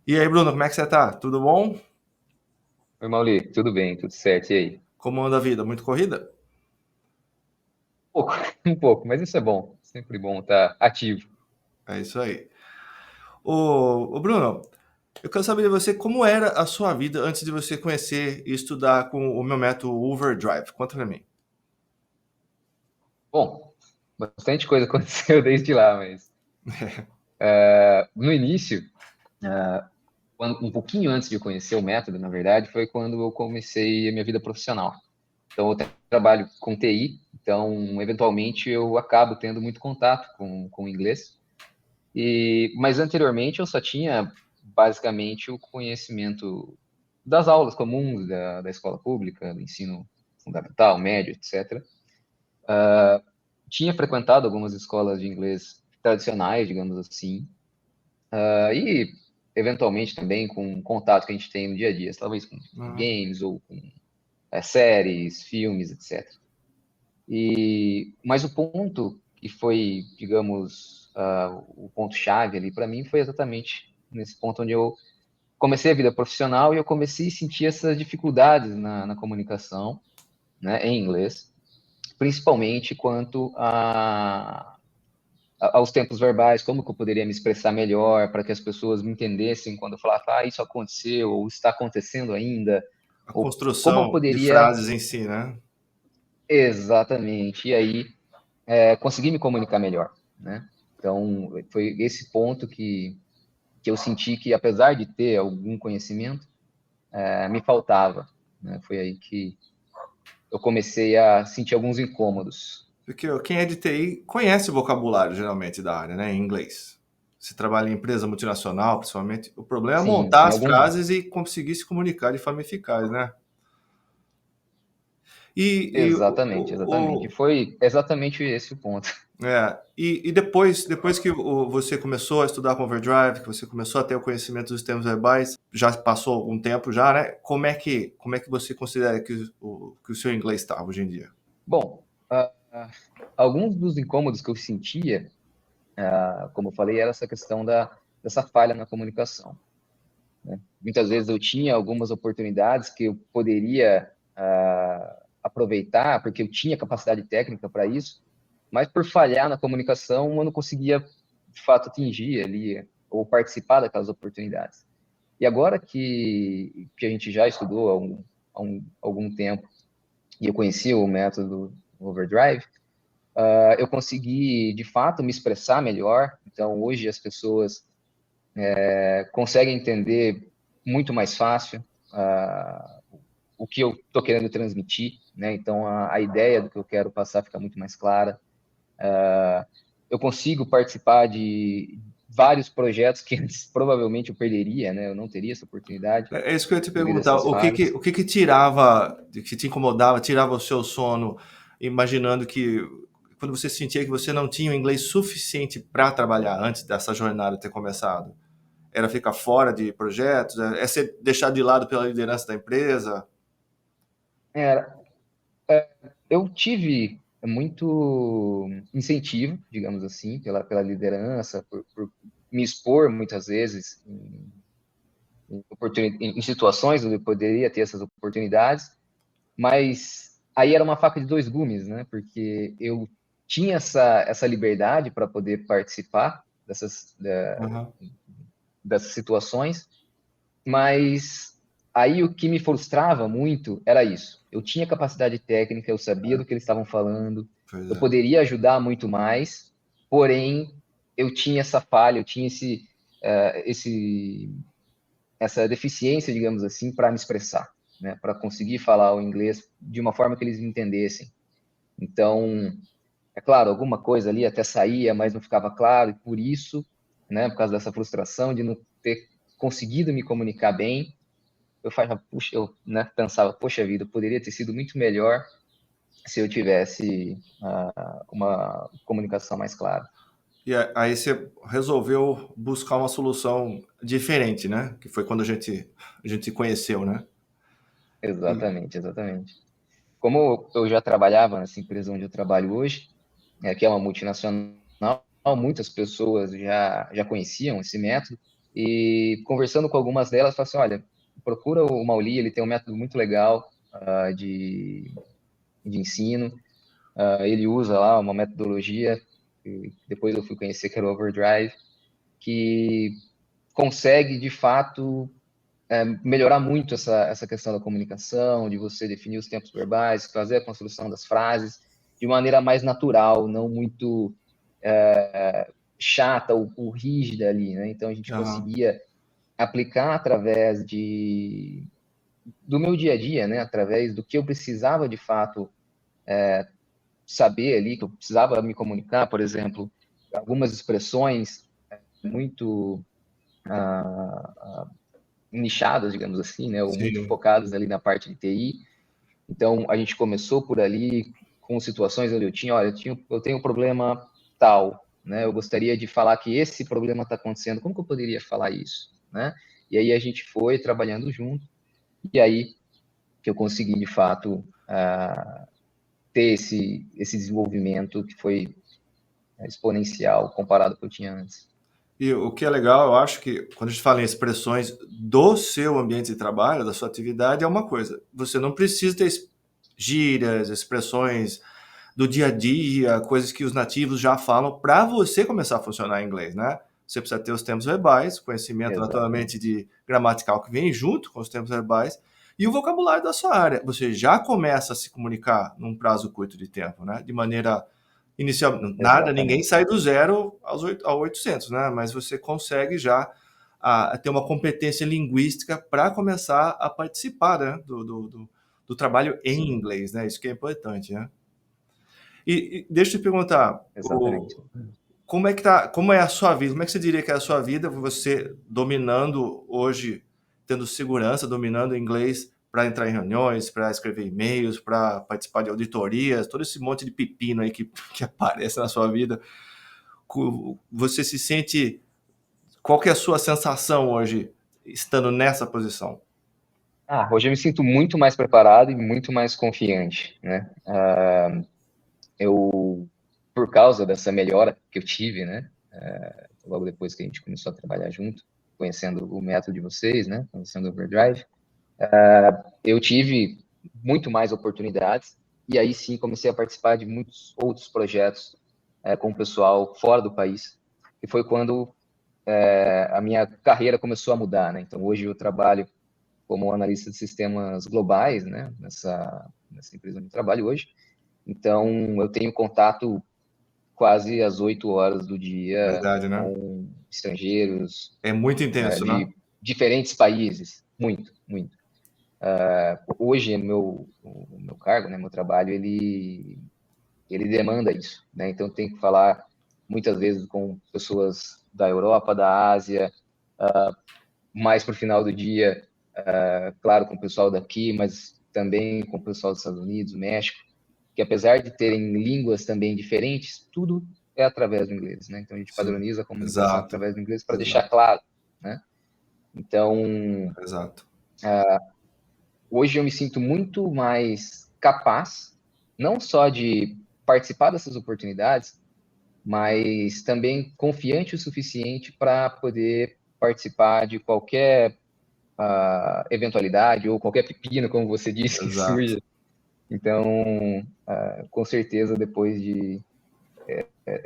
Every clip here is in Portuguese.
E aí, Bruno, como é que você tá? Tudo bom? Oi, Mauli, tudo bem, tudo certo, e aí? Como anda a vida? Muito corrida? Um pouco, um pouco, mas isso é bom, sempre bom estar ativo. É isso aí. Ô, Bruno, eu quero saber de você como era a sua vida antes de você conhecer e estudar com o meu método Overdrive. Conta pra mim. Bom, bastante coisa aconteceu desde lá, mas no início, um pouquinho antes de eu conhecer o método, na verdade, foi quando eu comecei a minha vida profissional. Então, eu trabalho com TI, então, eventualmente, eu acabo tendo muito contato com o inglês. Mas anteriormente, eu só tinha basicamente o conhecimento das aulas comuns da escola pública, do ensino fundamental, médio, etc. Tinha frequentado algumas escolas de inglês tradicionais, digamos assim, e eventualmente também com contato que a gente tem no dia a dia, talvez com Uhum. games ou com séries, filmes, etc. Mas o ponto que foi, digamos, o ponto-chave ali para mim foi exatamente nesse ponto onde eu comecei a vida profissional e eu comecei a sentir essas dificuldades na comunicação, né, em inglês, principalmente quanto aos tempos verbais, como que eu poderia me expressar melhor para que as pessoas me entendessem quando eu falava, isso aconteceu, ou está acontecendo ainda, A ou como eu construção de poderia frases em si, né? exatamente, e aí conseguir me comunicar melhor, né? Então, foi esse ponto que eu senti que, apesar de ter algum conhecimento, me faltava, né? Foi aí que eu comecei a sentir alguns incômodos. Porque quem é de TI conhece o vocabulário, geralmente, da área, né? Em inglês. Se trabalha em empresa multinacional, principalmente, o problema é Sim, montar tem as alguns. frases e conseguir se comunicar de forma eficaz, né? E Exatamente, exatamente. E foi exatamente esse o ponto. e depois que você começou a estudar com Overdrive, que você começou a ter o conhecimento dos termos verbais, já passou algum tempo já, né? Como é que você considera que o seu inglês está hoje em dia? Bom, alguns dos incômodos que eu sentia, como eu falei, era essa questão dessa falha na comunicação, né? Muitas vezes eu tinha algumas oportunidades que eu poderia aproveitar, porque eu tinha capacidade técnica para isso, mas por falhar na comunicação, eu não conseguia, de fato, atingir ali ou participar daquelas oportunidades. E agora que a gente já estudou algum tempo e eu conheci o método Overdrive, eu consegui, de fato, me expressar melhor. Então, hoje as pessoas conseguem entender muito mais fácil o que eu estou querendo transmitir, né? Então, a ideia do que eu quero passar fica muito mais clara. Eu consigo participar de vários projetos que antes provavelmente eu perderia, né? Eu não teria essa oportunidade É isso que eu ia te devido a perguntar. essas O falhas. que que tirava, que te incomodava, tirava o seu sono, imaginando que quando você sentia que você não tinha o inglês suficiente para trabalhar antes dessa jornada ter começado? Era ficar fora de projetos? É ser deixado de lado pela liderança da empresa? Era, eu tive muito incentivo, digamos assim, pela liderança, por me expor muitas vezes em situações onde eu poderia ter essas oportunidades, mas aí era uma faca de dois gumes, né? Porque eu tinha essa liberdade para poder participar Uhum. dessas situações, mas aí o que me frustrava muito era isso. Eu tinha capacidade técnica, eu sabia do que eles estavam falando, Pois eu é. poderia ajudar muito mais, porém eu tinha essa falha, eu tinha esse essa deficiência, digamos assim, para me expressar, né? Para conseguir falar o inglês de uma forma que eles entendessem. Então, é claro, alguma coisa ali até saía, mas não ficava claro, e por isso, né, por causa dessa frustração de não ter conseguido me comunicar bem, eu falava, puxa, eu, né, pensava, poxa vida, poderia ter sido muito melhor se eu tivesse uma comunicação mais clara. E aí você resolveu buscar uma solução diferente, né? Que foi quando a gente se conheceu, né? E, Exatamente, exatamente. Como eu já trabalhava nessa empresa onde eu trabalho hoje, que é uma multinacional, muitas pessoas já conheciam esse método, E conversando com algumas delas, falei assim, olha, procura o Mauli, ele tem um método muito legal de ensino. Ele usa lá uma metodologia, que depois eu fui conhecer, que era o Overdrive, que consegue, de fato, melhorar muito essa questão da comunicação, de você definir os tempos verbais, fazer a construção das frases de maneira mais natural, não muito chata ou rígida ali, né? Então a gente Aham. conseguia aplicar através do meu dia a dia, né? Através do que eu precisava de fato saber ali, que eu precisava me comunicar, por exemplo, algumas expressões muito nichadas, digamos assim, né? Ou muito Sim. focadas ali na parte de TI. Então a gente começou por ali com situações onde olha, eu tenho um problema tal, né? Eu gostaria de falar que esse problema está acontecendo. Como que eu poderia falar isso, né? E aí a gente foi trabalhando junto. E aí que eu consegui, de fato, ter esse desenvolvimento que foi exponencial comparado com o que eu tinha antes. E o que é legal, eu acho que quando a gente fala em expressões do seu ambiente de trabalho, da sua atividade, é uma coisa. Você não precisa ter gírias, expressões do dia a dia, coisas que os nativos já falam para você começar a funcionar em inglês, né? Você precisa ter os tempos verbais, conhecimento Exatamente. naturalmente de gramatical que vem junto com os tempos verbais e o vocabulário da sua área. Você já começa a se comunicar num prazo curto de tempo, né? De maneira inicial, nada, ninguém Exatamente. sai do zero ao 800, né? Mas você consegue já ter uma competência linguística para começar a participar, né? Do trabalho em Sim, inglês, né? Isso que é importante, né? E deixa eu te perguntar, exatamente. como é que tá, como é a sua vida? Como é que você diria que é a sua vida, você dominando hoje, tendo segurança, dominando o inglês para entrar em reuniões, para escrever e-mails, para participar de auditorias, todo esse monte de pepino aí que aparece na sua vida. Você se sente, qual que é a sua sensação hoje estando nessa posição? Hoje eu me sinto muito mais preparado e muito mais confiante, né? Por causa dessa melhora que eu tive, né? Logo depois que a gente começou a trabalhar junto, conhecendo o método de vocês, né? Conhecendo o Overdrive, eu tive muito mais oportunidades e aí sim comecei a participar de muitos outros projetos com o pessoal fora do país, e foi quando a minha carreira começou a mudar, né? Então hoje eu trabalho como analista de sistemas globais, né? Nessa empresa onde eu trabalho hoje. Então eu tenho contato quase às 8 horas do dia Verdade, né? com estrangeiros É muito intenso, né? de diferentes países, muito, muito. Hoje o meu cargo, né, meu trabalho, ele demanda isso, né? Então tem que falar muitas vezes com pessoas da Europa, da Ásia, mais para o final do dia, claro, com o pessoal daqui, mas também com o pessoal dos Estados Unidos, México, que apesar de terem línguas também diferentes, tudo é através do inglês, né? Então a gente Sim. padroniza a comunicação Exato. através do inglês para deixar Exato. claro, né? Então, Exato. hoje eu me sinto muito mais capaz, não só de participar dessas oportunidades, mas também confiante o suficiente para poder participar de qualquer eventualidade ou qualquer pepino, como você disse, que Exato. surja. Então, com certeza, depois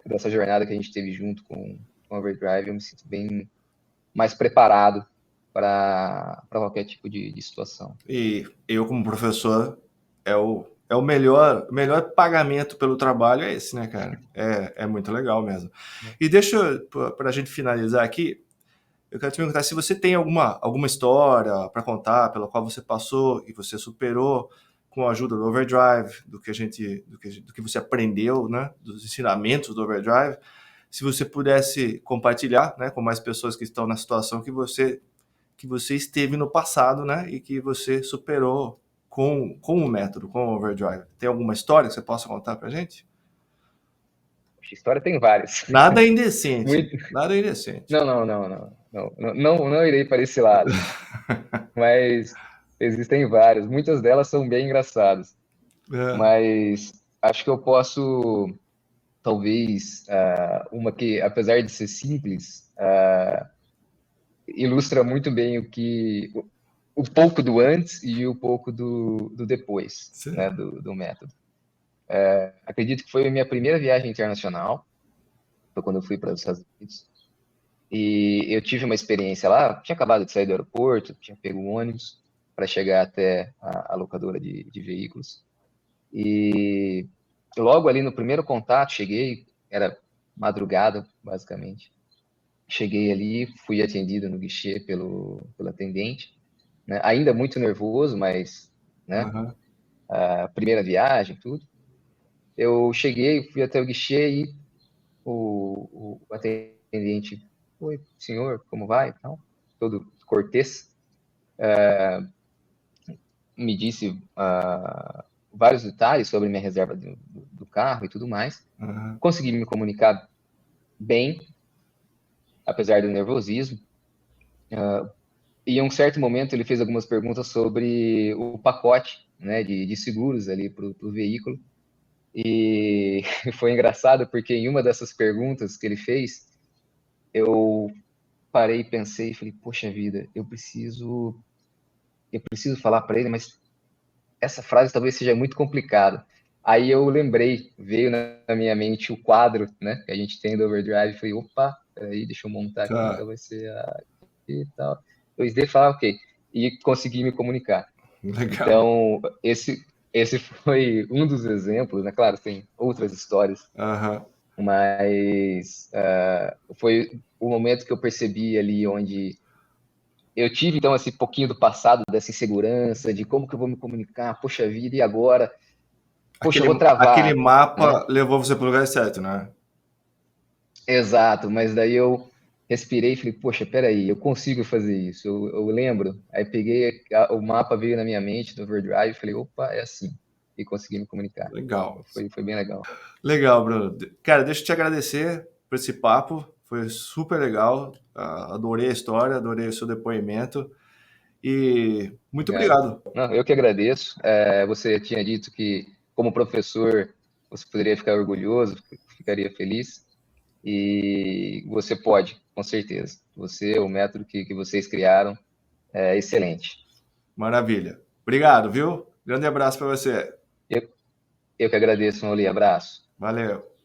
dessa jornada que a gente teve junto com o Overdrive, eu me sinto bem mais preparado para qualquer tipo de situação. E eu, como professor, é o melhor pagamento pelo trabalho é esse, né, cara? É muito legal mesmo. E deixa, para a gente finalizar aqui, eu quero te perguntar se você tem alguma história para contar pela qual você passou e você superou com a ajuda do Overdrive, do que você aprendeu, né, dos ensinamentos do Overdrive. Se você pudesse compartilhar, né, com mais pessoas que estão na situação que você esteve no passado, né? E que você superou com o método, com o Overdrive. Tem alguma história que você possa contar pra gente? A história tem várias. Nada é indecente. Muito... Nada é indecente. Não, não, não, não, não, não, não, não irei para esse lado, mas existem várias. Muitas delas são bem engraçadas, É. mas acho que eu posso, talvez, uma que, apesar de ser simples, ilustra muito bem o pouco do antes e o pouco do depois, né, Sim. do método. Acredito que foi a minha primeira viagem internacional, foi quando eu fui para os Estados Unidos. E eu tive uma experiência lá, tinha acabado de sair do aeroporto, tinha pego um ônibus para chegar até a locadora de veículos. E logo ali no primeiro contato, cheguei, era madrugada, basicamente. Cheguei ali, fui atendido no guichê pelo atendente, né? Ainda muito nervoso, mas, né, Aham. a primeira viagem, tudo. Eu cheguei, fui até o guichê e o atendente, oi, senhor, como vai? Então, todo cortês, me disse vários detalhes sobre minha reserva do carro e tudo mais. Aham. Consegui me comunicar bem, apesar do nervosismo. E em um certo momento ele fez algumas perguntas sobre o pacote, né, de seguros ali para o veículo. E foi engraçado porque em uma dessas perguntas que ele fez, eu parei e pensei e falei, poxa vida, eu preciso falar para ele, mas essa frase talvez seja muito complicada. Aí eu lembrei, veio na minha mente o quadro, né, que a gente tem do Overdrive, falei, opa, peraí, deixa eu montar aqui, Tá. então vai ser a e tal. 2D falar, ok. E consegui me comunicar. Legal. Então, esse foi um dos exemplos, né? Claro, tem outras histórias, Aham. mas foi o momento que eu percebi ali onde eu tive, então, esse pouquinho do passado, dessa insegurança, de como que eu vou me comunicar, poxa vida, e agora? Poxa, eu vou Aquele travar, né? mapa levou você para o lugar certo, né? Exato, mas daí eu respirei e falei, poxa, peraí, eu consigo fazer isso, eu lembro. Aí peguei, o mapa veio na minha mente, do Overdrive, e falei, opa, é assim. E consegui me comunicar. Legal. Foi bem legal. Legal, Bruno. Cara, deixa eu te agradecer por esse papo. Foi super legal. Adorei a história, adorei o seu depoimento. E muito Obrigado. obrigado. Não, eu que agradeço. Você tinha dito que, como professor, você poderia ficar orgulhoso, ficaria feliz. E você pode, com certeza. O método que vocês criaram é excelente. Maravilha. Obrigado, viu? Grande abraço para você. Eu, eu que agradeço, Mauli. Abraço. Valeu.